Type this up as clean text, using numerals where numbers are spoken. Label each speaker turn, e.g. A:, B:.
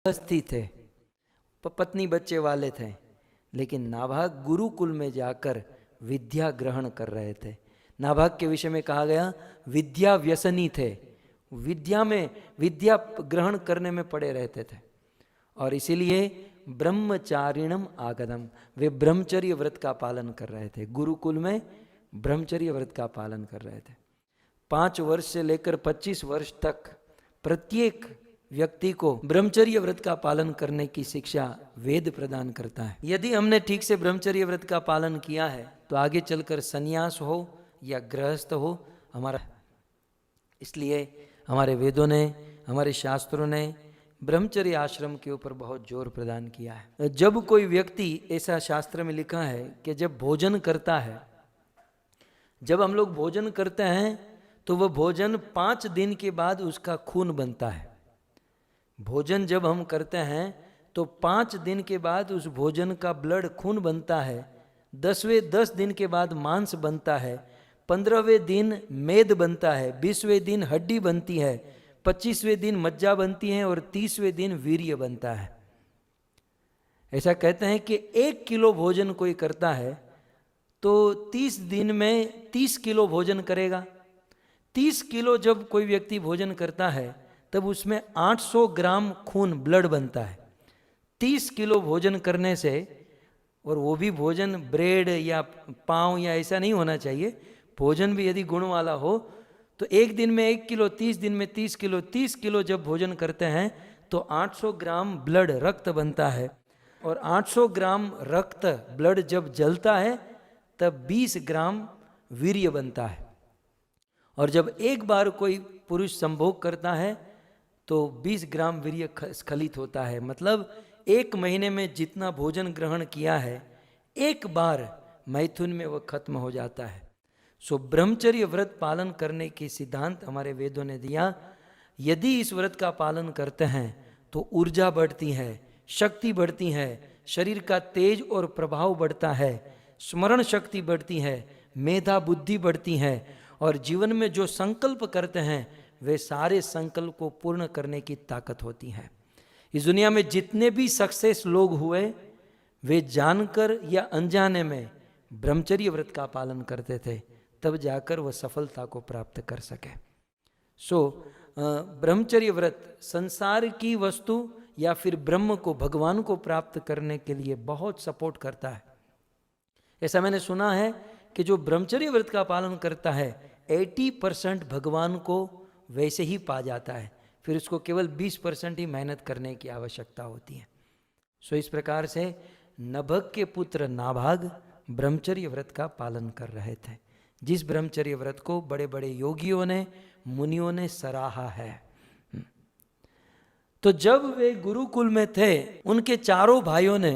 A: गृहस्थी थे, पत्नी बच्चे वाले थे, लेकिन नाभाग गुरुकुल में जाकर विद्या ग्रहण कर रहे थे। नाभाग के विषय में कहा गया विद्या व्यसनी थे, विद्या ग्रहण करने में पड़े रहते थे, और इसीलिए ब्रह्मचारिणम आगदम, वे ब्रह्मचर्य व्रत का पालन कर रहे थे। गुरुकुल में ब्रह्मचर्य व्रत का पालन कर रहे थे। 5 वर्ष से लेकर 25 वर्ष तक प्रत्येक व्यक्ति को ब्रह्मचर्य व्रत का पालन करने की शिक्षा वेद प्रदान करता है। यदि हमने ठीक से ब्रह्मचर्य व्रत का पालन किया है तो आगे चलकर संन्यास हो या गृहस्थ हो हमारा, इसलिए हमारे वेदों ने, हमारे शास्त्रों ने ब्रह्मचर्य आश्रम के ऊपर बहुत जोर प्रदान किया है। जब कोई व्यक्ति, ऐसा शास्त्र में लिखा है कि जब भोजन करता है, जब हम लोग भोजन करते हैं तो वह भोजन 5 दिन के बाद उसका खून बनता है। भोजन जब हम करते हैं तो 5 दिन के बाद उस भोजन का ब्लड खून बनता है, 10 दिन के बाद मांस बनता है, 15वें दिन मेद बनता है, 20वें दिन हड्डी बनती है, 25वें दिन मज्जा बनती है और 30वें दिन वीर्य बनता है। ऐसा कहते हैं कि 1 किलो भोजन कोई करता है तो 30 दिन में 30 किलो भोजन करेगा। 30 किलो जब कोई व्यक्ति भोजन करता है तब उसमें 800 ग्राम खून ब्लड बनता है। 30 किलो भोजन करने से, और वो भी भोजन ब्रेड या पाव या ऐसा नहीं होना चाहिए, भोजन भी यदि गुण वाला हो तो एक दिन में 1 किलो, 30 दिन में 30 किलो, 30 किलो जब भोजन करते हैं तो 800 ग्राम ब्लड रक्त बनता है, और 800 ग्राम रक्त ब्लड जब जलता है तब 20 ग्राम वीर्य बनता है। और जब एक बार कोई पुरुष संभोग करता है तो 20 ग्राम वीर्य स्खलित होता है। मतलब 1 महीने में जितना भोजन ग्रहण किया है एक बार मैथुन में वह खत्म हो जाता है। सो ब्रह्मचर्य व्रत पालन करने के सिद्धांत हमारे वेदों ने दिया। यदि इस व्रत का पालन करते हैं तो ऊर्जा बढ़ती है, शक्ति बढ़ती है, शरीर का तेज और प्रभाव बढ़ता है, स्मरण शक्ति बढ़ती है, मेधा बुद्धि बढ़ती है, और जीवन में जो संकल्प करते हैं वे सारे संकल्प को पूर्ण करने की ताकत होती है। इस दुनिया में जितने भी सक्सेस लोग हुए वे जानकर या अनजाने में ब्रह्मचर्य व्रत का पालन करते थे, तब जाकर वह सफलता को प्राप्त कर सके। सो ब्रह्मचर्य व्रत संसार की वस्तु या फिर ब्रह्म को, भगवान को प्राप्त करने के लिए बहुत सपोर्ट करता है। ऐसा मैंने सुना है कि जो ब्रह्मचर्य व्रत का पालन करता है 80% भगवान को वैसे ही पा जाता है, फिर उसको केवल 20% ही मेहनत करने की आवश्यकता होती है। सो इस प्रकार से नभग के पुत्र नाभाग ब्रह्मचर्य व्रत का पालन कर रहे थे, जिस ब्रह्मचर्य व्रत को बड़े बड़े योगियों ने, मुनियों ने सराहा है। तो जब वे गुरुकुल में थे, उनके चारों भाइयों ने